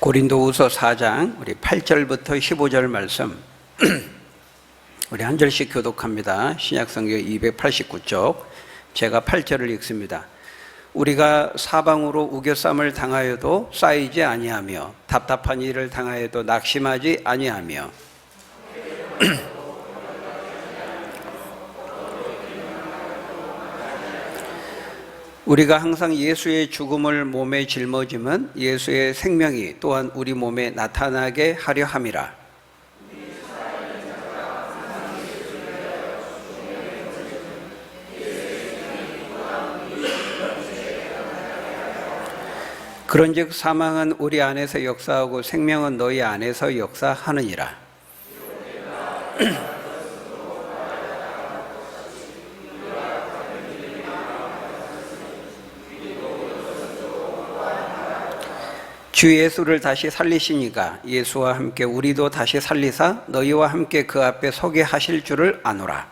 고린도후서 4장 우리 8절부터 15절 말씀 우리 한 절씩 교독합니다. 신약성경 289쪽 제가 8절을 읽습니다. 우리가 사방으로 우겨쌈을 당하여도 쌓이지 아니하며 답답한 일을 당하여도 낙심하지 아니하며 우리가 항상 예수의 죽음을 몸에 짊어짐은 예수의 생명이 또한 우리 몸에 나타나게 하려 함이라. 그런즉 사망은 우리 안에서 역사하고 생명은 너희 안에서 역사하느니라. 주 예수를 다시 살리시니까 예수와 함께 우리도 다시 살리사 너희와 함께 그 앞에 서게 하실 줄을 아노라.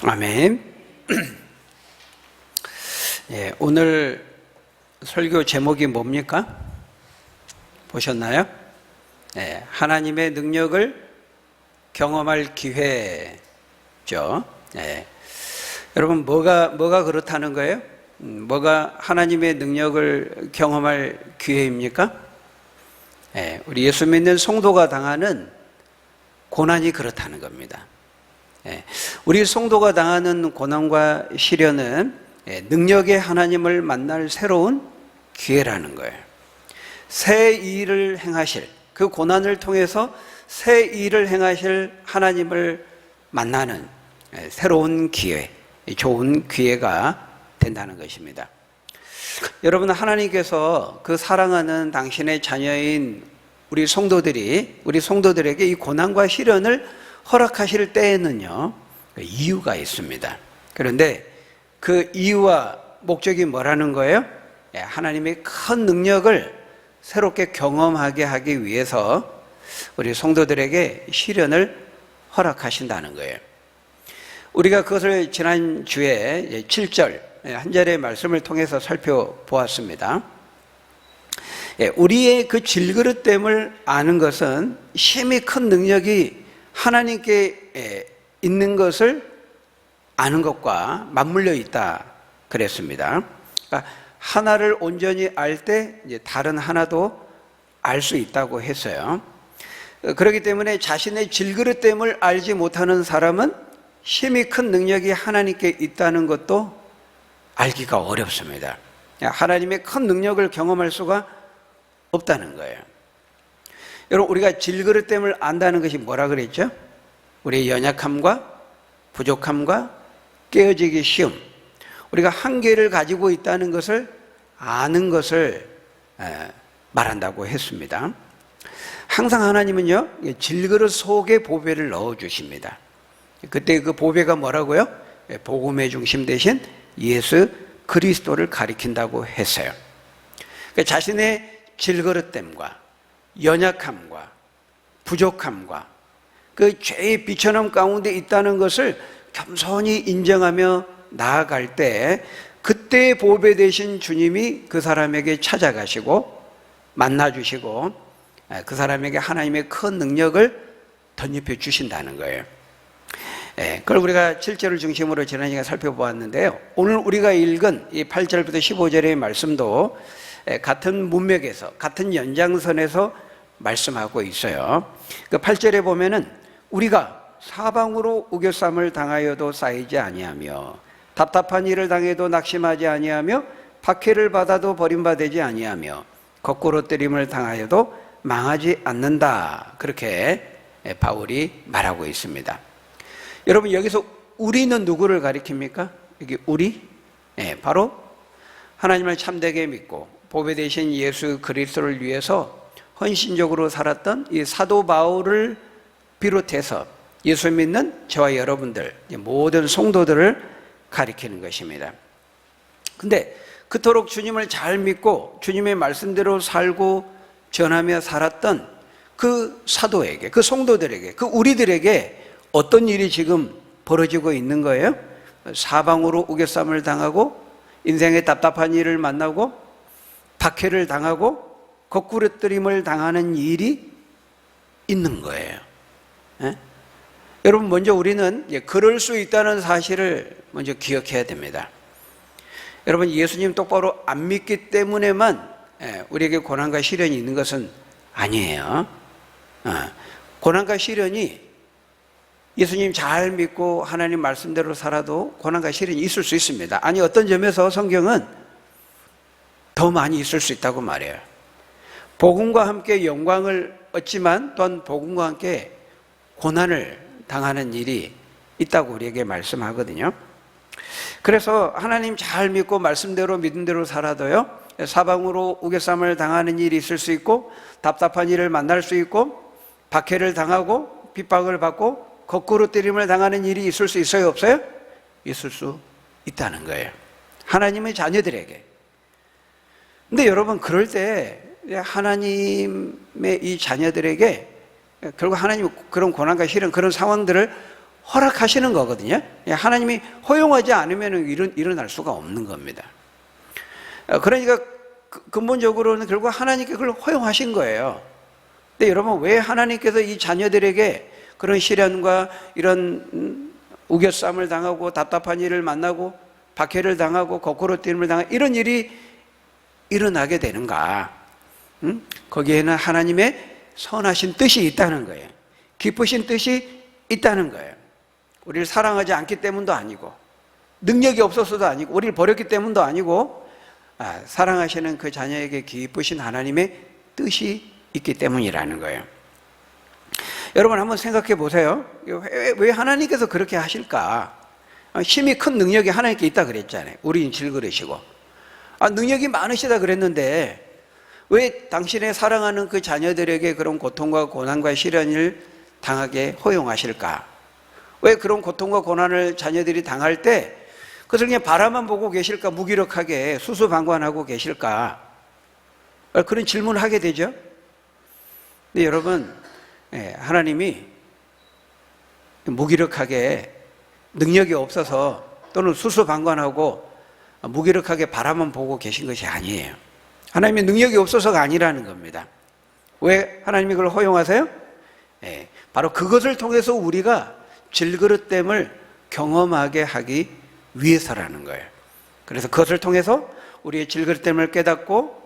아멘. 예, 오늘 설교 제목이 뭡니까? 보셨나요? 예, 하나님의 능력을 경험할 기회죠. 예. 여러분 뭐가 그렇다는 거예요? 뭐가 하나님의 능력을 경험할 기회입니까? 예, 우리 예수 믿는 성도가 당하는 고난이 그렇다는 겁니다. 예, 우리 성도가 당하는 고난과 시련은 능력의 하나님을 만날 새로운 기회라는 거예요. 새 일을 행하실, 그 고난을 통해서 새 일을 행하실 하나님을 만나는 새로운 기회, 좋은 기회가 된다는 것입니다. 여러분, 하나님께서 그 사랑하는 당신의 자녀인 우리 성도들에게 이 고난과 시련을 허락하실 때에는요, 이유가 있습니다. 그런데 그 이유와 목적이 뭐라는 거예요? 하나님의 큰 능력을 새롭게 경험하게 하기 위해서 우리 성도들에게 시련을 허락하신다는 거예요. 우리가 그것을 지난주에 7절 한 절의 말씀을 통해서 살펴보았습니다. 우리의 그 질그릇됨을 아는 것은 심히 큰 능력이 하나님께 있는 것을 아는 것과 맞물려 있다 그랬습니다. 그러니까 하나를 온전히 알 때 다른 하나도 알 수 있다고 했어요. 그렇기 때문에 자신의 질그릇됨을 알지 못하는 사람은 심히 큰 능력이 하나님께 있다는 것도 알기가 어렵습니다. 하나님의 큰 능력을 경험할 수가 없다는 거예요. 여러분, 우리가 질그릇됨을 안다는 것이 뭐라 그랬죠? 우리의 연약함과 부족함과 깨어지기 쉬움, 우리가 한계를 가지고 있다는 것을 아는 것을 말한다고 했습니다. 항상 하나님은요, 질그릇 속에 보배를 넣어주십니다. 그때 그 보배가 뭐라고요? 복음의 중심 대신 예수 그리스도를 가리킨다고 했어요. 그러니까 자신의 질그릇됨과 연약함과 부족함과 그 죄의 비천함 가운데 있다는 것을 겸손히 인정하며 나아갈 때 그때의 보배 되신 주님이 그 사람에게 찾아가시고 만나주시고 그 사람에게 하나님의 큰 능력을 덧입혀 주신다는 거예요. 그걸 우리가 7절을 중심으로 지난 시간에 살펴보았는데요. 오늘 우리가 읽은 이 8절부터 15절의 말씀도 같은 문맥에서, 같은 연장선에서 말씀하고 있어요. 그 8절에 보면은 우리가 사방으로 우겨쌈을 당하여도 쌓이지 아니하며 답답한 일을 당해도 낙심하지 아니하며 박해를 받아도 버림받지 아니하며 거꾸로 때림을 당하여도 망하지 않는다. 그렇게 바울이 말하고 있습니다. 여러분, 여기서 우리는 누구를 가리킵니까? 이게 우리? 바로 하나님을 참되게 믿고 보배 되신 예수 그리스도를 위해서 헌신적으로 살았던 이 사도 바울을 비롯해서 예수 믿는 저와 여러분들, 모든 성도들을 가리키는 것입니다. 근데 그토록 주님을 잘 믿고 주님의 말씀대로 살고 전하며 살았던 그 사도에게, 그 성도들에게, 그 우리들에게 어떤 일이 지금 벌어지고 있는 거예요? 사방으로 우겨쌈을 당하고 인생의 답답한 일을 만나고 박해를 당하고 거꾸러뜨림을 당하는 일이 있는 거예요. 예? 여러분, 먼저 우리는 그럴 수 있다는 사실을 먼저 기억해야 됩니다. 여러분, 예수님 똑바로 안 믿기 때문에만 우리에게 고난과 시련이 있는 것은 아니에요. 고난과 시련이 예수님 잘 믿고 하나님 말씀대로 살아도 고난과 시련이 있을 수 있습니다. 아니, 어떤 점에서 성경은 더 많이 있을 수 있다고 말해요. 복음과 함께 영광을 얻지만 또한 복음과 함께 고난을 당하는 일이 있다고 우리에게 말씀하거든요. 그래서 하나님 잘 믿고 말씀대로 믿은 대로 살아도요, 사방으로 우겨쌈을 당하는 일이 있을 수 있고 답답한 일을 만날 수 있고 박해를 당하고 핍박을 받고 거꾸로 때림을 당하는 일이 있을 수 있어요, 없어요? 있을 수 있다는 거예요. 하나님의 자녀들에게. 근데 여러분, 그럴 때 하나님의 이 자녀들에게 결국 하나님이 그런 고난과 시련, 그런 상황들을 허락하시는 거거든요. 하나님이 허용하지 않으면 일어날 수가 없는 겁니다. 그러니까 근본적으로는 결국 하나님께 그걸 허용하신 거예요. 근데 여러분, 왜 하나님께서 이 자녀들에게 그런 시련과 이런 우겨쌈을 당하고 답답한 일을 만나고 박해를 당하고 거꾸로 뛰임을 당하고 이런 일이 일어나게 되는가? 거기에는 하나님의 선하신 뜻이 있다는 거예요. 기쁘신 뜻이 있다는 거예요. 우리를 사랑하지 않기 때문도 아니고 능력이 없어서도 아니고 우리를 버렸기 때문도 아니고 사랑하시는 그 자녀에게 기쁘신 하나님의 뜻이 있기 때문이라는 거예요. 여러분, 한번 생각해 보세요. 왜 하나님께서 그렇게 하실까? 힘이 큰 능력이 하나님께 있다 그랬잖아요. 우리는 질그릇이고. 능력이 많으시다 그랬는데 왜 당신의 사랑하는 그 자녀들에게 그런 고통과 고난과 시련을 당하게 허용하실까? 왜 그런 고통과 고난을 자녀들이 당할 때 그것을 그냥 바라만 보고 계실까? 무기력하게 수수방관하고 계실까? 그런 질문을 하게 되죠. 근데 여러분, 하나님이 무기력하게 능력이 없어서 또는 수수방관하고 무기력하게 바라만 보고 계신 것이 아니에요. 하나님이 능력이 없어서가 아니라는 겁니다. 왜 하나님이 그걸 허용하세요? 바로 그것을 통해서 우리가 질그릇됨을 경험하게 하기 위해서라는 거예요. 그래서 그것을 통해서 우리의 질그릇됨을 깨닫고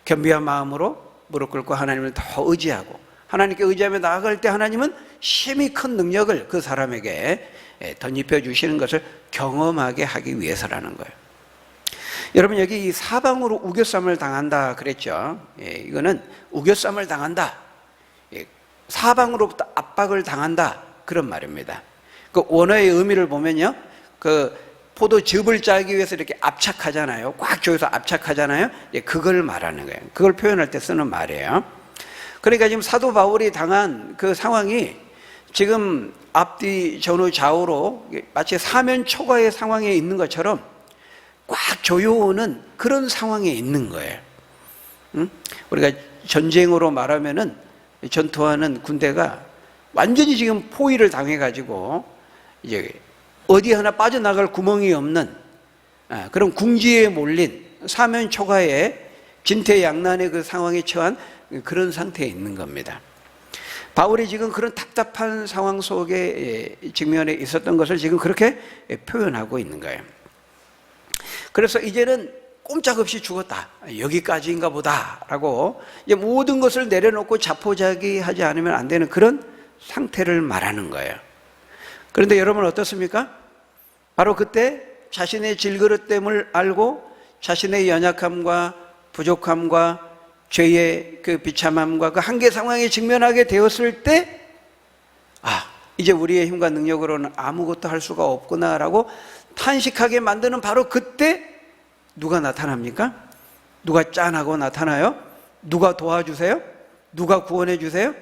겸비한 마음으로 무릎 꿇고 하나님을 더 의지하고 하나님께 의지하며 나아갈 때 하나님은 힘이 큰 능력을 그 사람에게 덧입혀 주시는 것을 경험하게 하기 위해서라는 거예요. 여러분, 여기 이 사방으로 우겨쌈을 당한다 그랬죠. 이거는 우겨쌈을 당한다, 사방으로부터 압박을 당한다, 그런 말입니다. 그 원어의 의미를 보면요, 그 포도즙을 짜기 위해서 이렇게 압착하잖아요. 꽉 조여서 압착하잖아요. 그걸 말하는 거예요. 그걸 표현할 때 쓰는 말이에요. 그러니까 지금 사도 바울이 당한 그 상황이 지금 앞뒤 전후 좌우로 마치 사면 초과의 상황에 있는 것처럼 꽉 조여오는 그런 상황에 있는 거예요. 우리가 전쟁으로 말하면은 전투하는 군대가 완전히 지금 포위를 당해가지고 이제 어디 하나 빠져나갈 구멍이 없는 그런 궁지에 몰린 사면 초과의 진퇴양난의 그 상황에 처한 그런 상태에 있는 겁니다. 바울이 지금 그런 답답한 상황 속에 직면에 있었던 것을 지금 그렇게 표현하고 있는 거예요. 그래서 이제는 꼼짝없이 죽었다, 여기까지인가 보다라고 이제 모든 것을 내려놓고 자포자기하지 않으면 안 되는 그런 상태를 말하는 거예요. 그런데 여러분 어떻습니까? 바로 그때 자신의 질그릇됨을 알고 자신의 연약함과 부족함과 죄의 그 비참함과 그 한계 상황에 직면하게 되었을 때 이제 우리의 힘과 능력으로는 아무것도 할 수가 없구나라고 탄식하게 만드는 바로 그때 누가 나타납니까? 누가 짠하고 나타나요? 누가 도와주세요? 누가 구원해 주세요?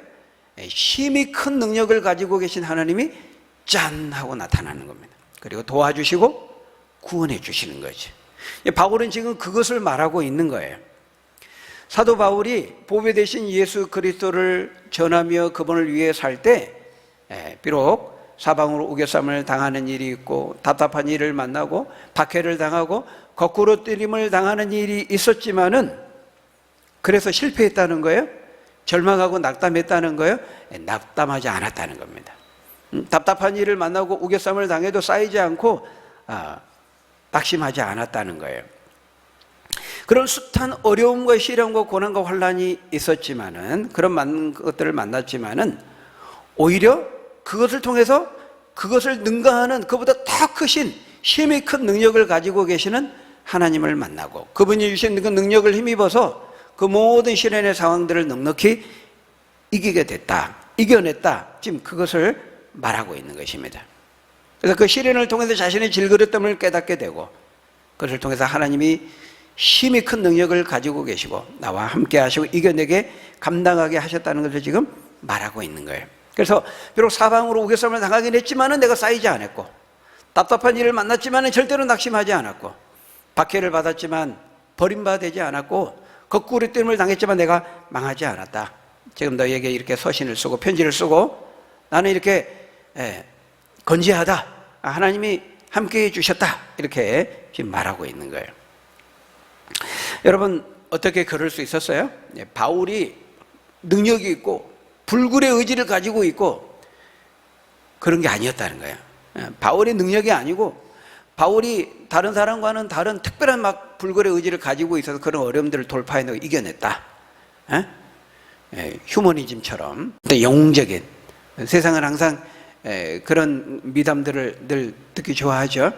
힘이 큰 능력을 가지고 계신 하나님이 짠 하고 나타나는 겁니다. 그리고 도와주시고 구원해 주시는 거죠. 바울은 지금 그것을 말하고 있는 거예요. 사도 바울이 보배 되신 예수 그리스도를 전하며 그분을 위해 살 때 비록 사방으로 우겨쌈을 당하는 일이 있고 답답한 일을 만나고 박해를 당하고 거꾸로 뜨림을 당하는 일이 있었지만은, 그래서 실패했다는 거예요? 절망하고 낙담했다는 거예요? 낙담하지 않았다는 겁니다. 답답한 일을 만나고 우겨쌈을 당해도 쌓이지 않고 낙심하지 않았다는 거예요. 그런 숱한 어려움과 시련과 고난과 환난이 있었지만은, 그런 많은 것들을 만났지만은, 오히려 그것을 통해서 그것을 능가하는 그보다 더 크신 힘이 큰 능력을 가지고 계시는 하나님을 만나고, 그분이 주신 그 능력을 힘입어서 그 모든 시련의 상황들을 넉넉히 이기게 됐다, 이겨냈다, 지금 그것을 말하고 있는 것입니다. 그래서 그 시련을 통해서 자신의 질그릇됨을 깨닫게 되고, 그것을 통해서 하나님이 힘이 큰 능력을 가지고 계시고 나와 함께 하시고 이겨내게 감당하게 하셨다는 것을 지금 말하고 있는 거예요. 그래서 비록 사방으로 우겨쌈을 당하긴 했지만은 내가 쌓이지 않았고, 답답한 일을 만났지만은 절대로 낙심하지 않았고, 박해를 받았지만 버림받지 않았고, 거꾸로 뜸을 당했지만 내가 망하지 않았다. 지금 너희에게 이렇게 서신을 쓰고 편지를 쓰고 나는 이렇게 건재하다, 하나님이 함께해 주셨다, 이렇게 지금 말하고 있는 거예요. 여러분, 어떻게 그럴 수 있었어요? 바울이 능력이 있고 불굴의 의지를 가지고 있고 그런 게 아니었다는 거예요. 바울의 능력이 아니고 바울이 다른 사람과는 다른 특별한 막 불굴의 의지를 가지고 있어서 그런 어려움들을 돌파해내고 이겨냈다. 휴머니즘처럼 영웅적인, 세상은 항상 그런 미담들을 늘 듣기 좋아하죠.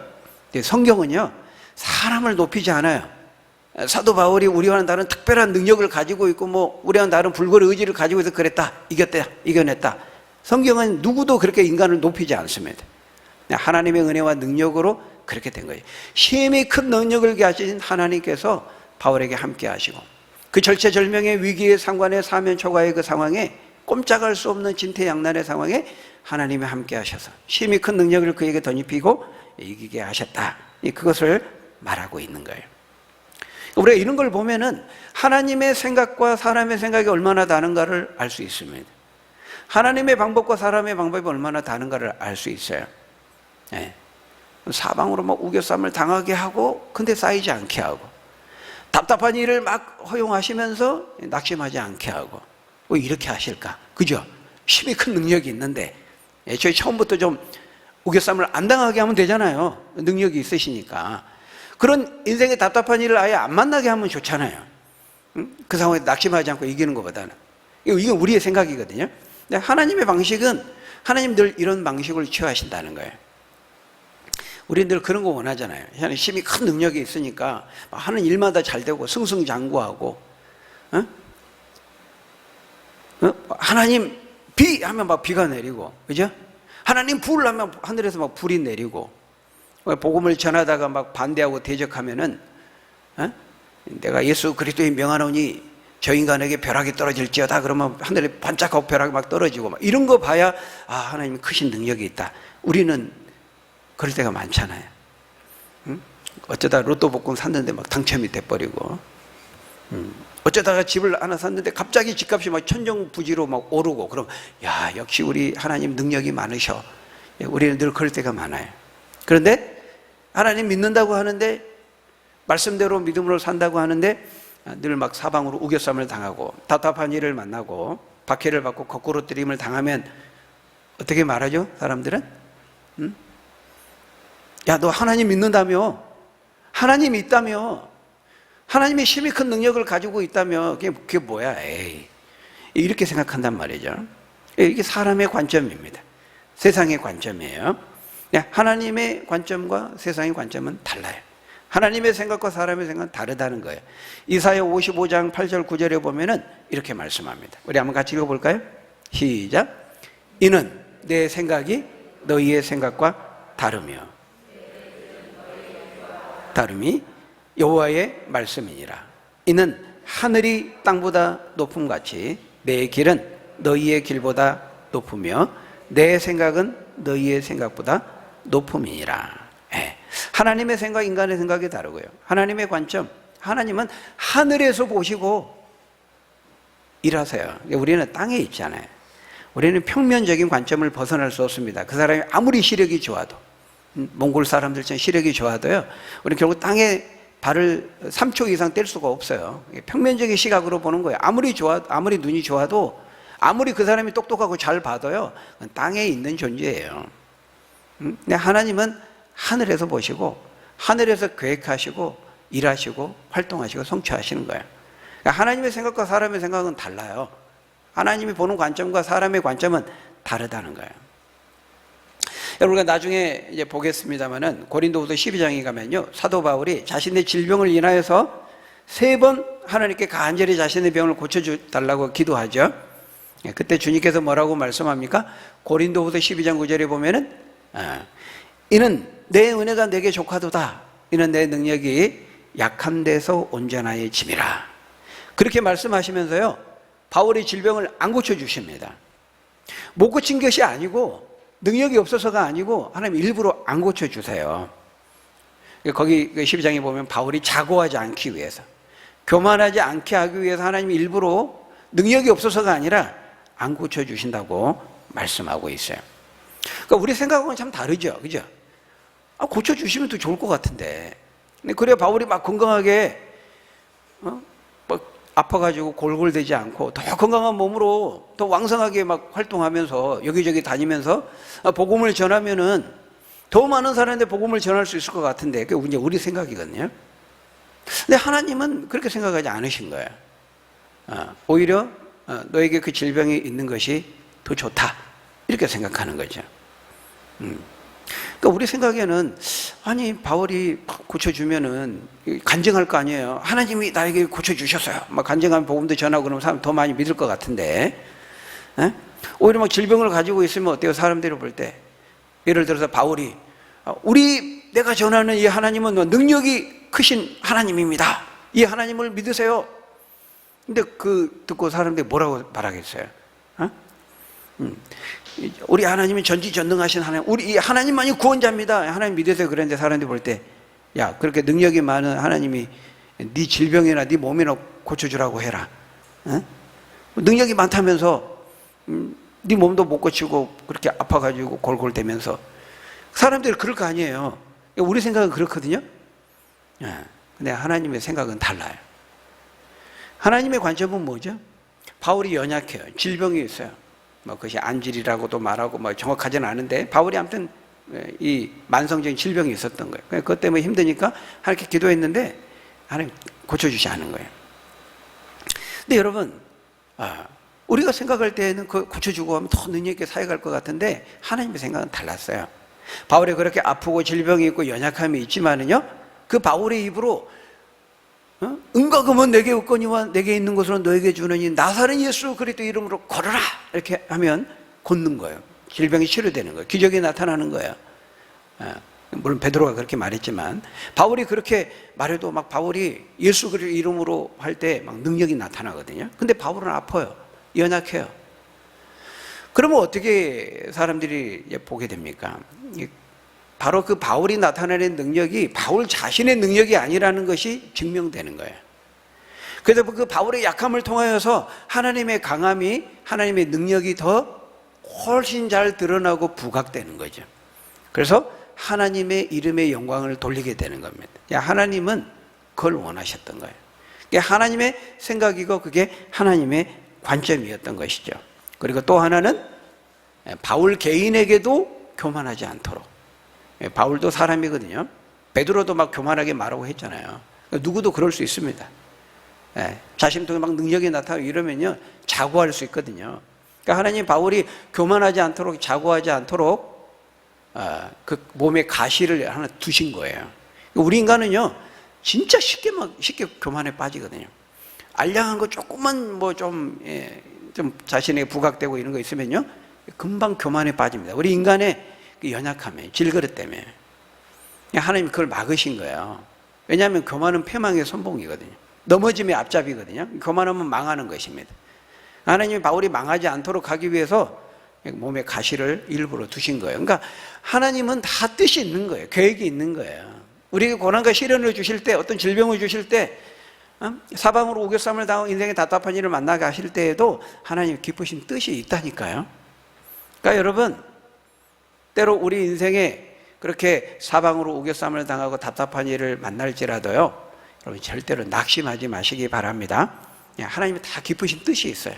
성경은요, 사람을 높이지 않아요. 사도 바울이 우리와는 다른 특별한 능력을 가지고 있고 우리와는 다른 불굴의 의지를 가지고 있어서 그랬다, 이겼다, 이겨냈다. 성경은 누구도 그렇게 인간을 높이지 않습니다. 하나님의 은혜와 능력으로 그렇게 된 거예요. 힘이 큰 능력을 가진 하나님께서 바울에게 함께 하시고, 그 절체절명의 위기의 상관의 사면초가의 그 상황에, 꼼짝할 수 없는 진퇴양난의 상황에 하나님이 함께 하셔서 힘이 큰 능력을 그에게 덧입히고 이기게 하셨다, 그것을 말하고 있는 거예요. 우리가 이런 걸 보면은 하나님의 생각과 사람의 생각이 얼마나 다른가를 알 수 있습니다. 하나님의 방법과 사람의 방법이 얼마나 다른가를 알 수 있어요. 사방으로 막 우겨쌈을 당하게 하고 근데 쌓이지 않게 하고, 답답한 일을 막 허용하시면서 낙심하지 않게 하고, 왜 이렇게 하실까? 그죠? 힘이 큰 능력이 있는데 저희 처음부터 좀 우겨쌈을 안 당하게 하면 되잖아요. 능력이 있으시니까. 그런 인생의 답답한 일을 아예 안 만나게 하면 좋잖아요. 그 상황에 낙심하지 않고 이기는 것보다는. 이게 우리의 생각이거든요. 근데 하나님의 방식은, 하나님 늘 이런 방식을 취하신다는 거예요. 우리는 늘 그런 거 원하잖아요. 힘이 큰 능력이 있으니까 하는 일마다 잘 되고 승승장구하고, 하나님 비 하면 막 비가 내리고, 그죠? 하나님 불 하면 하늘에서 막 불이 내리고, 복음을 전하다가 막 반대하고 대적하면은, 내가 예수 그리스도의 명하노니 저 인간에게 벼락이 떨어질지어다, 그러면 하늘에 반짝하고 벼락이 막 떨어지고, 막 이런 거 봐야 하나님 크신 능력이 있다. 우리는 그럴 때가 많잖아요. 어쩌다 로또 복권 샀는데 막 당첨이 돼버리고, 어쩌다가 집을 하나 샀는데 갑자기 집값이 막 천정부지로 막 오르고, 그럼 야, 역시 우리 하나님 능력이 많으셔. 우리는 늘 그럴 때가 많아요. 그런데 하나님 믿는다고 하는데, 말씀대로 믿음으로 산다고 하는데 늘 막 사방으로 우겨쌈을 당하고 답답한 일을 만나고 박해를 받고 거꾸로 뜨림을 당하면 어떻게 말하죠? 사람들은? 야, 너 하나님 믿는다며? 하나님이 있다며? 하나님의 힘이 큰 능력을 가지고 있다며? 그게 뭐야? 에이, 이렇게 생각한단 말이죠. 이게 사람의 관점입니다. 세상의 관점이에요. 하나님의 관점과 세상의 관점은 달라요. 하나님의 생각과 사람의 생각은 다르다는 거예요. 이사야 55장 8절 9절에 보면은 이렇게 말씀합니다. 우리 한번 같이 읽어볼까요? 시작. 이는 내 생각이 너희의 생각과 다름이 여호와의 말씀이니라. 이는 하늘이 땅보다 높음같이 내 길은 너희의 길보다 높으며 내 생각은 너희의 생각보다 높음이니라. 하나님의 생각, 인간의 생각이 다르고요. 하나님의 관점, 하나님은 하늘에서 보시고 일하세요. 우리는 땅에 있잖아요. 우리는 평면적인 관점을 벗어날 수 없습니다. 그 사람이 아무리 시력이 좋아도, 몽골 사람들처럼 시력이 좋아도요, 우리는 결국 땅에 발을 3초 이상 뗄 수가 없어요. 평면적인 시각으로 보는 거예요. 아무리 눈이 좋아도, 아무리 그 사람이 똑똑하고 잘 봐도요, 땅에 있는 존재예요. 근데 하나님은 하늘에서 보시고, 하늘에서 계획하시고, 일하시고, 활동하시고, 성취하시는 거예요. 그러니까 하나님의 생각과 사람의 생각은 달라요. 하나님이 보는 관점과 사람의 관점은 다르다는 거예요. 여러분, 우리가 나중에 이제 보겠습니다만은 고린도후서 12장에 가면요, 사도 바울이 자신의 질병을 인하여서 3번 하나님께 간절히 자신의 병을 고쳐달라고 기도하죠. 그때 주님께서 뭐라고 말씀합니까? 고린도후서 12장 9절에 보면은, 이는 내 은혜가 내게 족하도다. 이는 내 능력이 약한 데서 온전하여 짐이라. 그렇게 말씀하시면서요, 바울의 질병을 안 고쳐주십니다. 못 고친 것이 아니고, 능력이 없어서가 아니고, 하나님 일부러 안 고쳐주세요. 거기 12장에 보면 바울이 자고하지 않기 위해서, 교만하지 않게 하기 위해서 하나님이 일부러 능력이 없어서가 아니라 안 고쳐주신다고 말씀하고 있어요. 그러니까 우리 생각하고는 참 다르죠. 그죠? 고쳐주시면 더 좋을 것 같은데. 근데 그래 바울이 막 건강하게, 아파가지고 골골대지 않고 더 건강한 몸으로 더 왕성하게 막 활동하면서 여기저기 다니면서 복음을 전하면은 더 많은 사람한테 복음을 전할 수 있을 것 같은데, 그게 이제 우리 생각이거든요. 근데 하나님은 그렇게 생각하지 않으신 거예요. 오히려 너에게 그 질병이 있는 것이 더 좋다, 이렇게 생각하는 거죠. 그러니까 우리 생각에는, 아니 바울이 고쳐주면은 간증할 거 아니에요. 하나님이 나에게 고쳐주셨어요. 막 간증하면 복음도 전하고 그러면 사람 더 많이 믿을 것 같은데, 오히려 막 질병을 가지고 있으면 어때요? 사람들이 볼 때, 예를 들어서 바울이, 내가 전하는 이 하나님은 능력이 크신 하나님입니다. 이 하나님을 믿으세요. 근데 듣고 사람들이 뭐라고 말하겠어요? 우리 하나님은 전지전능하신 하나님, 우리 하나님만이 구원자입니다. 하나님 믿으세요. 그런데 사람들이 볼 때, 야, 그렇게 능력이 많은 하나님이 네 질병이나 네 몸이나 고쳐주라고 해라. 능력이 많다면서 네 몸도 못 고치고 그렇게 아파가지고 골골대면서, 사람들이 그럴 거 아니에요. 우리 생각은 그렇거든요. 근데 하나님의 생각은 달라요. 하나님의 관점은 뭐죠? 바울이 연약해요. 질병이 있어요. 그것이 안질이라고도 말하고 정확하지는 않은데, 바울이 아무튼 이 만성적인 질병이 있었던 거예요. 그것 때문에 힘드니까 하나님께 기도했는데 하나님 고쳐주지 않은 거예요. 근데 여러분, 우리가 생각할 때는 그 고쳐주고 하면 더 능력 있게 사역할 것 같은데, 하나님의 생각은 달랐어요. 바울이 그렇게 아프고 질병이 있고 연약함이 있지만은요, 그 바울의 입으로 은과 금은 내게 없거니와 내게 있는 것으로 너에게 주느니 나사렛 예수 그리스도 이름으로 걸어라, 이렇게 하면 걷는 거예요. 질병이 치료되는 거예요. 기적이 나타나는 거예요. 물론 베드로가 그렇게 말했지만, 바울이 그렇게 말해도 막 바울이 예수 그리스도 이름으로 할 때 막 능력이 나타나거든요. 근데 바울은 아파요. 연약해요. 그러면 어떻게 사람들이 보게 됩니까? 바로 그 바울이 나타내는 능력이 바울 자신의 능력이 아니라는 것이 증명되는 거예요. 그래서 그 바울의 약함을 통하여서 하나님의 강함이, 하나님의 능력이 더 훨씬 잘 드러나고 부각되는 거죠. 그래서 하나님의 이름의 영광을 돌리게 되는 겁니다. 하나님은 그걸 원하셨던 거예요. 그게 하나님의 생각이고 그게 하나님의 관점이었던 것이죠. 그리고 또 하나는 바울 개인에게도 교만하지 않도록. 바울도 사람이거든요. 베드로도 막 교만하게 말하고 했잖아요. 누구도 그럴 수 있습니다. 자신 통해 막 능력이 나타나고 이러면요, 자고할 수 있거든요. 그러니까 하나님 바울이 교만하지 않도록, 자고하지 않도록 그 몸에 가시를 하나 두신 거예요. 우리 인간은요, 진짜 쉽게 교만에 빠지거든요. 알량한 거 조금만 좀 자신에게 부각되고 이런 거 있으면요, 금방 교만에 빠집니다. 우리 인간의 연약함에, 질그릇 때문에. 하나님이 그걸 막으신 거예요. 왜냐하면 교만은 패망의 선봉이거든요. 넘어짐의 앞잡이거든요. 교만하면 망하는 것입니다. 하나님이 바울이 망하지 않도록 하기 위해서 몸에 가시를 일부러 두신 거예요. 그러니까 하나님은 다 뜻이 있는 거예요. 계획이 있는 거예요. 우리에게 고난과 시련을 주실 때, 어떤 질병을 주실 때 사방으로 우겨쌈을 당하고 인생의 답답한 일을 만나게 하실 때에도 하나님 기쁘신 뜻이 있다니까요. 그러니까 여러분, 때로 우리 인생에 그렇게 사방으로 우겨쌈을 당하고 답답한 일을 만날지라도요, 여러분 절대로 낙심하지 마시기 바랍니다. 하나님이 다 기쁘신 뜻이 있어요.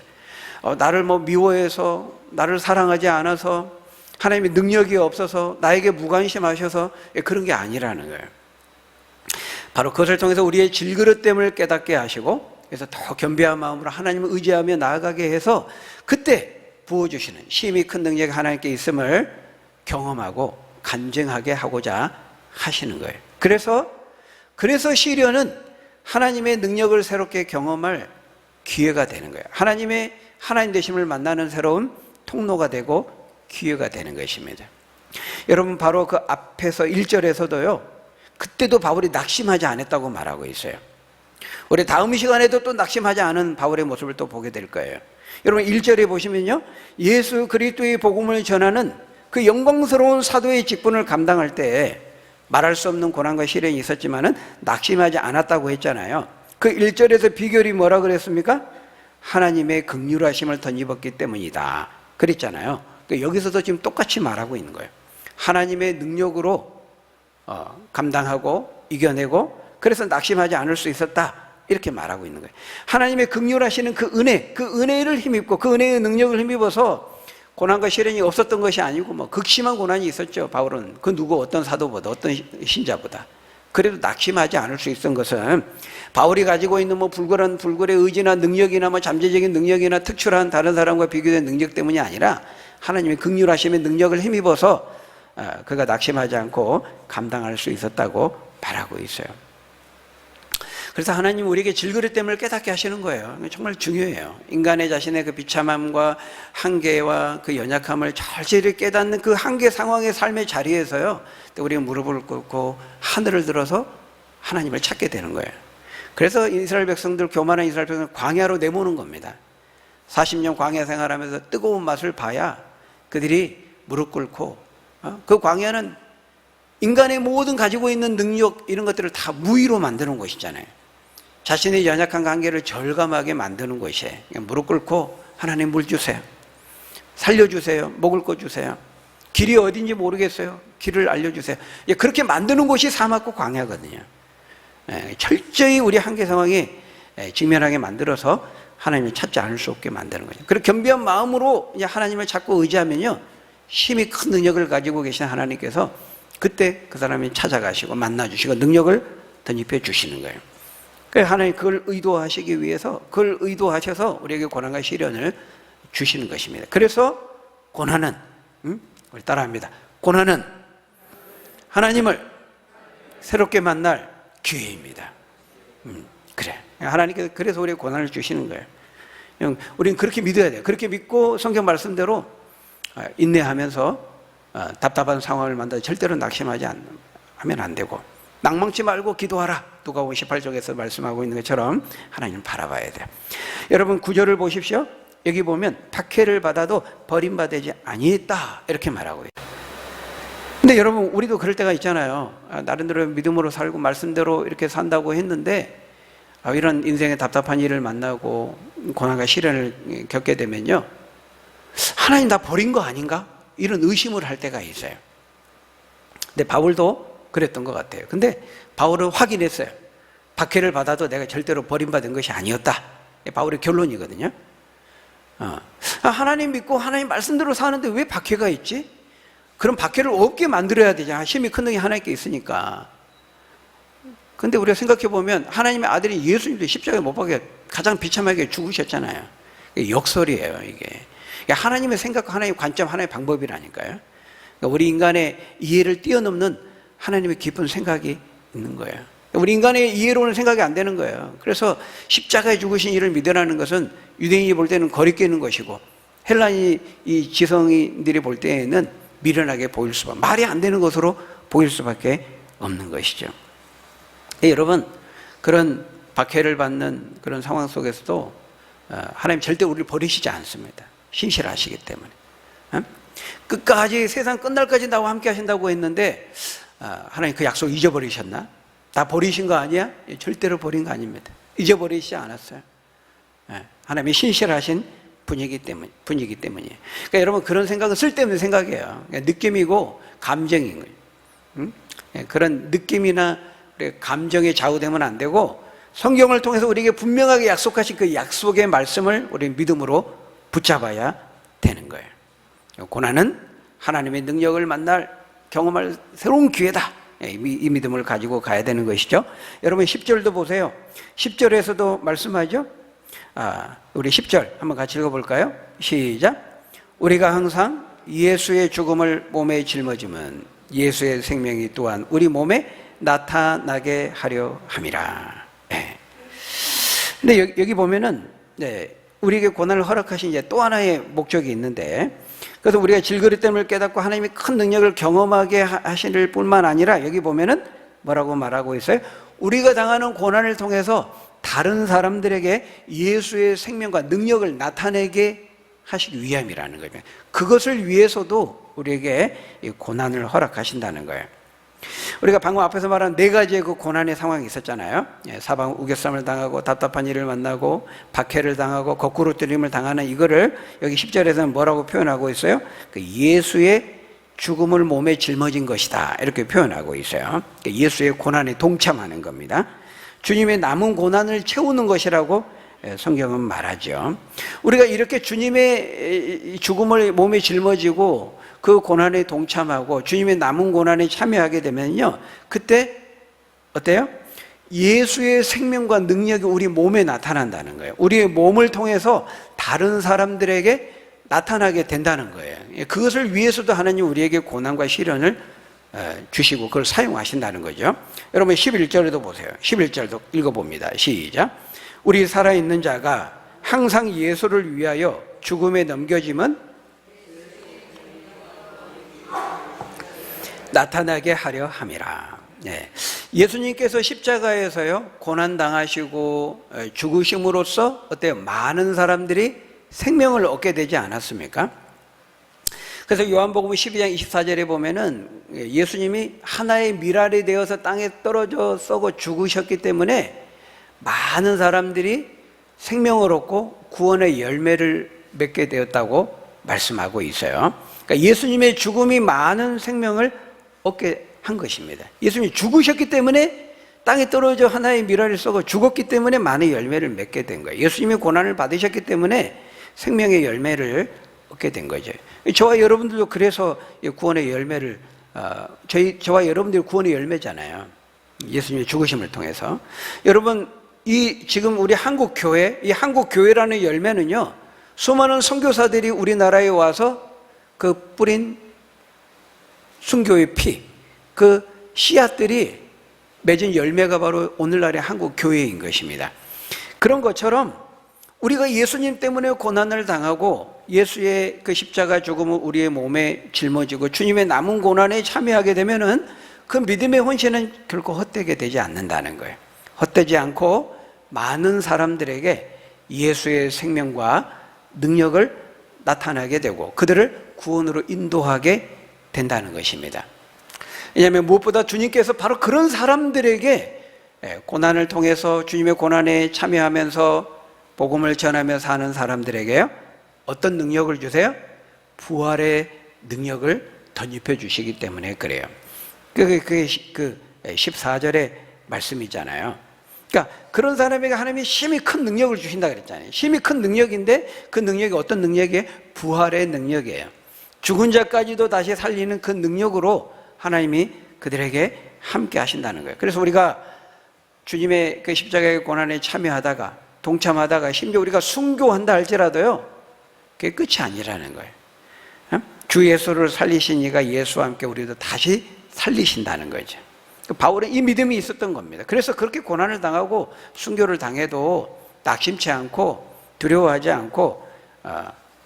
나를 미워해서, 나를 사랑하지 않아서, 하나님의 능력이 없어서, 나에게 무관심하셔서 그런 게 아니라는 거예요. 바로 그것을 통해서 우리의 질그릇됨을 깨닫게 하시고, 그래서 더 겸비한 마음으로 하나님을 의지하며 나아가게 해서 그때 부어주시는 심히 큰 능력이 하나님께 있음을 경험하고 간증하게 하고자 하시는 거예요. 그래서 시련은 하나님의 능력을 새롭게 경험할 기회가 되는 거예요. 하나님 되심을 만나는 새로운 통로가 되고 기회가 되는 것입니다. 여러분, 바로 그 앞에서 1절에서도요, 그때도 바울이 낙심하지 않았다고 말하고 있어요. 우리 다음 시간에도 또 낙심하지 않은 바울의 모습을 또 보게 될 거예요. 여러분 1절에 보시면요, 예수 그리스도의 복음을 전하는 그 영광스러운 사도의 직분을 감당할 때 말할 수 없는 고난과 시련이 있었지만은 낙심하지 않았다고 했잖아요. 그 1절에서 비결이 뭐라 그랬습니까? 하나님의 긍휼하심을 덧입었기 때문이다 그랬잖아요. 여기서도 지금 똑같이 말하고 있는 거예요. 하나님의 능력으로 감당하고 이겨내고, 그래서 낙심하지 않을 수 있었다 이렇게 말하고 있는 거예요. 하나님의 긍휼하시는 그 은혜를 힘입고 그 은혜의 능력을 힘입어서 고난과 시련이 없었던 것이 아니고 극심한 고난이 있었죠. 바울은 그 누구 어떤 사도보다, 어떤 신자보다. 그래도 낙심하지 않을 수 있었던 것은 바울이 가지고 있는 불굴의 의지나 능력이나 잠재적인 능력이나 특출한 다른 사람과 비교된 능력 때문이 아니라 하나님의 긍휼하심의 능력을 힘입어서 그가 낙심하지 않고 감당할 수 있었다고 말하고 있어요. 그래서 하나님은 우리에게 질그릇됨을 깨닫게 하시는 거예요. 정말 중요해요. 인간의 자신의 그 비참함과 한계와 그 연약함을 절실히 깨닫는 그 한계 상황의 삶의 자리에서요, 우리가 무릎을 꿇고 하늘을 들어서 하나님을 찾게 되는 거예요. 그래서 이스라엘 백성들, 교만한 이스라엘 백성들 광야로 내모는 겁니다. 40년 광야 생활하면서 뜨거운 맛을 봐야 그들이 무릎 꿇고, 그 광야는 인간의 모든 가지고 있는 능력 이런 것들을 다 무위로 만드는 것이잖아요. 자신의 연약한 관계를 절감하게 만드는 것이에요. 무릎 꿇고 하나님 물 주세요, 살려주세요, 먹을 거 주세요, 길이 어딘지 모르겠어요, 길을 알려주세요. 그렇게 만드는 곳이 사막과 광야거든요. 철저히 우리 한계 상황에 직면하게 만들어서 하나님을 찾지 않을 수 없게 만드는 거죠. 그리고 겸비한 마음으로 하나님을 찾고 의지하면요, 힘이 큰 능력을 가지고 계신 하나님께서 그때 그 사람이 찾아가시고 만나주시고 능력을 덧입혀 주시는 거예요. 그래서 하나님 그걸 의도하시기 위해서, 그걸 의도하셔서 우리에게 고난과 시련을 주시는 것입니다. 그래서 고난은, 우리 따라합니다. 고난은 하나님을 새롭게 만날 기회입니다. 그래. 하나님께서 그래서 우리에게 고난을 주시는 거예요. 우리는 그렇게 믿어야 돼요. 그렇게 믿고 성경 말씀대로 인내하면서 답답한 상황을 만나 절대로 낙심하지 하면 안 되고, 낭망치 말고 기도하라. 누가복음 18장에서 말씀하고 있는 것처럼 하나님을 바라봐야 돼요. 여러분 9절을 보십시오. 여기 보면 박해를 받아도 버림받지 아니했다 이렇게 말하고 있어요. 근데 여러분 우리도 그럴 때가 있잖아요. 나름대로 믿음으로 살고 말씀대로 이렇게 산다고 했는데 이런 인생의 답답한 일을 만나고 고난과 시련을 겪게 되면요, 하나님 나 버린 거 아닌가? 이런 의심을 할 때가 있어요. 근데 바울도 그랬던 것 같아요. 근데 바울은 확인했어요. 박해를 받아도 내가 절대로 버림받은 것이 아니었다. 바울의 결론이거든요. 하나님 믿고 하나님 말씀대로 사는데 왜 박해가 있지? 그럼 박해를 없게 만들어야 되잖아. 힘이 큰 능이 하나님께 있으니까. 근데 우리가 생각해 보면 하나님의 아들인 예수님도 십자가에 못 박혀 가장 비참하게 죽으셨잖아요. 이게 역설이에요, 이게. 하나님의 생각과 하나님의 관점, 하나님의 방법이라니까요. 우리 인간의 이해를 뛰어넘는 하나님의 깊은 생각이 있는 거예요. 우리 인간의 이해로는 생각이 안 되는 거예요. 그래서 십자가에 죽으신 이를 믿으라는 것은 유대인이 볼 때는 거리끼는 것이고, 헬라니 이 지성인들이 볼 때에는 미련하게 보일 수밖에, 말이 안 되는 것으로 보일 수밖에 없는 것이죠. 여러분, 그런 박해를 받는 그런 상황 속에서도 하나님 절대 우리를 버리시지 않습니다. 신실하시기 때문에. 끝까지, 세상 끝날까지 나와 함께 하신다고 했는데 하나님 그 약속 잊어버리셨나? 다 버리신 거 아니야? 절대로 버린 거 아닙니다. 잊어버리지 않았어요. 하나님이 신실하신 분이기 때문이에요. 그러니까 여러분 그런 생각은 쓸데없는 생각이에요. 느낌이고 감정인 거예요. 그런 느낌이나 감정에 좌우되면 안 되고 성경을 통해서 우리에게 분명하게 약속하신 그 약속의 말씀을 우리 믿음으로 붙잡아야 되는 거예요. 고난은 하나님의 능력을 만날 경험할 새로운 기회다. 이 믿음을 가지고 가야 되는 것이죠. 여러분 10절도 보세요. 10절에서도 말씀하죠. 우리 10절 한번 같이 읽어볼까요? 시작. 우리가 항상 예수의 죽음을 몸에 짊어지면 예수의 생명이 또한 우리 몸에 나타나게 하려 함이라. 근데 여기 보면은 우리에게 고난을 허락하신 이제 또 하나의 목적이 있는데, 그래서 우리가 질그릇됨을 깨닫고 하나님이 큰 능력을 경험하게 하실 뿐만 아니라 여기 보면은 뭐라고 말하고 있어요? 우리가 당하는 고난을 통해서 다른 사람들에게 예수의 생명과 능력을 나타내게 하시기 위함이라는 거죠. 그것을 위해서도 우리에게 이 고난을 허락하신다는 거예요. 우리가 방금 앞에서 말한 네 가지의 그 고난의 상황이 있었잖아요. 사방 우겨쌈을 당하고 답답한 일을 만나고 박해를 당하고 거꾸로 뜨림을 당하는 이거를 여기 10절에서는 뭐라고 표현하고 있어요? 그 예수의 죽음을 몸에 짊어진 것이다, 이렇게 표현하고 있어요. 예수의 고난에 동참하는 겁니다. 주님의 남은 고난을 채우는 것이라고 성경은 말하죠. 우리가 이렇게 주님의 죽음을 몸에 짊어지고 그 고난에 동참하고 주님의 남은 고난에 참여하게 되면요, 그때 어때요? 예수의 생명과 능력이 우리 몸에 나타난다는 거예요. 우리의 몸을 통해서 다른 사람들에게 나타나게 된다는 거예요. 그것을 위해서도 하나님 우리에게 고난과 시련을 주시고 그걸 사용하신다는 거죠. 여러분 11절에도 보세요. 11절도 읽어봅니다. 시작. 우리 살아있는 자가 항상 예수를 위하여 죽음에 넘겨짐은 나타나게 하려 함이라. 예수님께서 십자가에서요 고난 당하시고 죽으심으로써 어때요? 많은 사람들이 생명을 얻게 되지 않았습니까? 그래서 요한복음 12장 24절에 보면은 예수님이 하나의 밀알이 되어서 땅에 떨어져 썩어 죽으셨기 때문에 많은 사람들이 생명을 얻고 구원의 열매를 맺게 되었다고 말씀하고 있어요. 그러니까 예수님의 죽음이 많은 생명을 얻게 한 것입니다. 예수님이 죽으셨기 때문에 땅에 떨어져 하나의 밀알이 썩어 죽었기 때문에 많은 열매를 맺게 된 거예요. 예수님이 고난을 받으셨기 때문에 생명의 열매를 얻게 된 거죠. 저와 여러분들도 그래서 구원의 열매를 저와 여러분들이 구원의 열매잖아요. 예수님의 죽으심을 통해서. 여러분 이 지금 우리 한국 교회, 이 한국 교회라는 열매는요, 수많은 선교사들이 우리나라에 와서 그 뿌린 순교의 피, 그 씨앗들이 맺은 열매가 바로 오늘날의 한국 교회인 것입니다. 그런 것처럼 우리가 예수님 때문에 고난을 당하고 예수의 그 십자가 죽음을 우리의 몸에 짊어지고 주님의 남은 고난에 참여하게 되면은 그 믿음의 헌신은 결코 헛되게 되지 않는다는 거예요. 헛되지 않고 많은 사람들에게 예수의 생명과 능력을 나타나게 되고 그들을 구원으로 인도하게 된다는 것입니다. 왜냐하면 무엇보다 주님께서 바로 그런 사람들에게 고난을 통해서 주님의 고난에 참여하면서 복음을 전하며 사는 사람들에게요, 어떤 능력을 주세요? 부활의 능력을 덧입혀 주시기 때문에 그래요. 그게 14절의 말씀이잖아요. 그러니까 그런 사람에게 하나님이 심히 큰 능력을 주신다 그랬잖아요. 심히 큰 능력인데 그 능력이 어떤 능력이에요? 부활의 능력이에요. 죽은 자까지도 다시 살리는 그 능력으로 하나님이 그들에게 함께 하신다는 거예요. 그래서 우리가 주님의 그 십자가의 고난에 참여하다가 동참하다가 심지어 우리가 순교한다 할지라도요, 그게 끝이 아니라는 거예요. 주 예수를 살리신 이가 예수와 함께 우리도 다시 살리신다는 거죠. 바울은 이 믿음이 있었던 겁니다. 그래서 그렇게 고난을 당하고 순교를 당해도 낙심치 않고 두려워하지 않고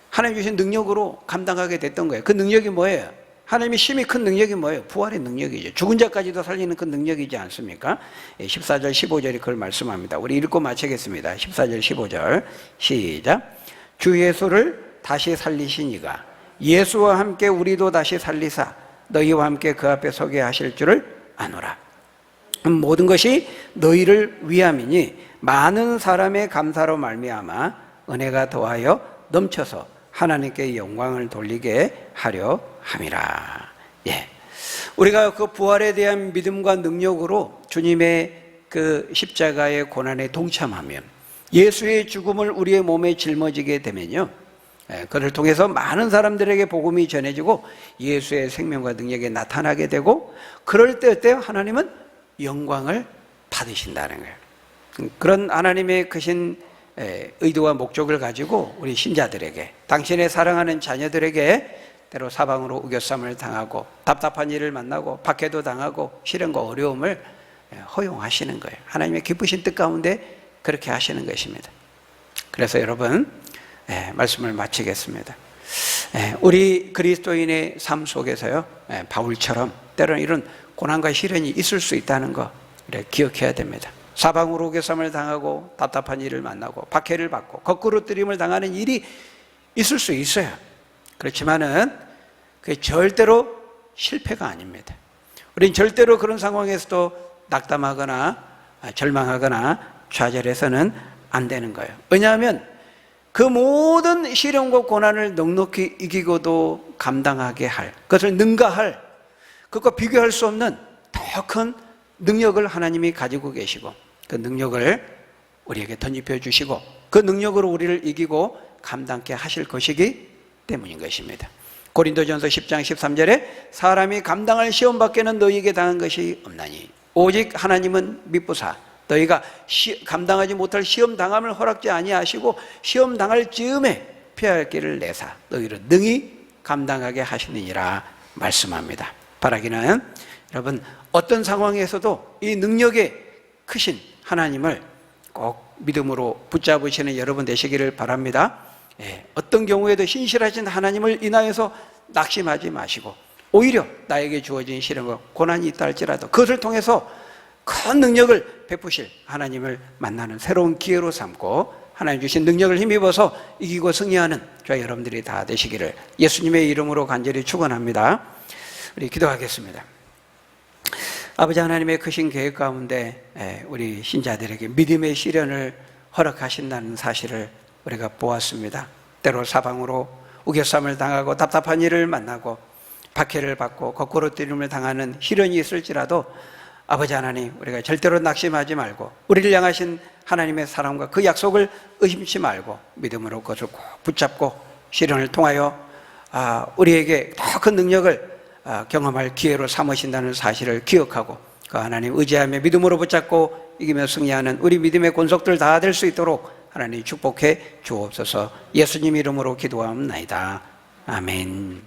하나님 주신 능력으로 감당하게 됐던 거예요. 그 능력이 뭐예요? 하나님의 심히 큰 능력이 뭐예요? 부활의 능력이죠. 죽은 자까지도 살리는 그 능력이지 않습니까? 14절 15절이 그걸 말씀합니다. 우리 읽고 마치겠습니다. 14절 15절 시작. 주 예수를 다시 살리신 이가 예수와 함께 우리도 다시 살리사 너희와 함께 그 앞에 서게 하실 줄을 아노라. 모든 것이 너희를 위함이니 많은 사람의 감사로 말미암아 은혜가 더하여 넘쳐서 하나님께 영광을 돌리게 하려 함이라. 예. 우리가 그 부활에 대한 믿음과 능력으로 주님의 그 십자가의 고난에 동참하면, 예수의 죽음을 우리의 몸에 짊어지게 되면요, 그를 통해서 많은 사람들에게 복음이 전해지고 예수의 생명과 능력이 나타나게 되고, 그럴 때 하나님은 영광을 받으신다는 거예요. 그런 하나님의 크신 의도와 목적을 가지고 우리 신자들에게, 당신의 사랑하는 자녀들에게 때로 사방으로 우겨쌈을 당하고 답답한 일을 만나고 박해도 당하고 시련과 어려움을 허용하시는 거예요. 하나님의 기쁘신 뜻 가운데 그렇게 하시는 것입니다. 그래서 여러분, 말씀을 마치겠습니다. 우리 그리스도인의 삶 속에서요, 바울처럼 때로는 이런 고난과 시련이 있을 수 있다는 거 기억해야 됩니다. 사방으로 우겨쌈을 당하고 답답한 일을 만나고 박해를 받고 거꾸로 뜨림을 당하는 일이 있을 수 있어요. 그렇지만은 그게 절대로 실패가 아닙니다. 우린 절대로 그런 상황에서도 낙담하거나 절망하거나 좌절해서는 안 되는 거예요. 왜냐하면 그 모든 시련과 고난을 넉넉히 이기고도 감당하게 할, 그것을 능가할, 그것과 비교할 수 없는 더 큰 능력을 하나님이 가지고 계시고, 그 능력을 우리에게 덧입혀 주시고 그 능력으로 우리를 이기고 감당케 하실 것이기 때문인 것입니다. 고린도전서 10장 13절에 사람이 감당할 시험 밖에는 너희에게 당한 것이 없나니 오직 하나님은 미쁘사 너희가 감당하지 못할 시험 당함을 허락지 아니하시고 시험 당할 즈음에 피할 길을 내사 너희를 능히 감당하게 하시느니라 말씀합니다. 바라기는 여러분, 어떤 상황에서도 이 능력의 크신 하나님을 꼭 믿음으로 붙잡으시는 여러분 되시기를 바랍니다. 어떤 경우에도 신실하신 하나님을 인하여서 낙심하지 마시고, 오히려 나에게 주어진 시련과 고난이 있다 할지라도 그것을 통해서 큰 능력을 베푸실 하나님을 만나는 새로운 기회로 삼고 하나님 주신 능력을 힘입어서 이기고 승리하는 저희 여러분들이 다 되시기를 예수님의 이름으로 간절히 축원합니다. 우리 기도하겠습니다. 아버지 하나님의 크신 계획 가운데 우리 신자들에게 믿음의 시련을 허락하신다는 사실을 우리가 보았습니다. 때로 사방으로 우겨쌈을 당하고 답답한 일을 만나고 박해를 받고 거꾸로 뜨림을 당하는 시련이 있을지라도 아버지 하나님, 우리가 절대로 낙심하지 말고 우리를 향하신 하나님의 사랑과 그 약속을 의심치 말고 믿음으로 그것을 꼭 붙잡고 시련을 통하여 우리에게 더 큰 능력을 경험할 기회로 삼으신다는 사실을 기억하고 그 하나님 의지하며 믿음으로 붙잡고 이기며 승리하는 우리 믿음의 권속들 다 될 수 있도록 하나님 축복해 주옵소서. 예수님 이름으로 기도하옵나이다. 아멘.